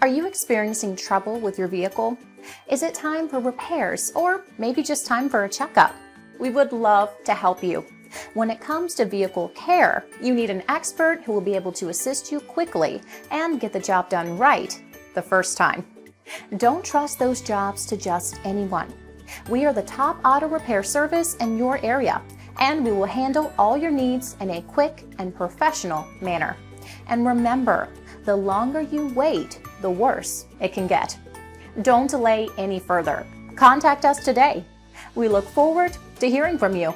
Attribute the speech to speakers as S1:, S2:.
S1: Are you experiencing trouble with your vehicle? Is it time for repairs or maybe just time for a checkup? We would love to help you. When it comes to vehicle care, you need an expert who will be able to assist you quickly and get the job done right the first time. Don't trust those jobs to just anyone. We are the top auto repair service in your area, and we will handle all your needs in a quick and professional manner. And remember, the longer you wait, the worse it can get. Don't delay any further. Contact us today. We look forward to hearing from you.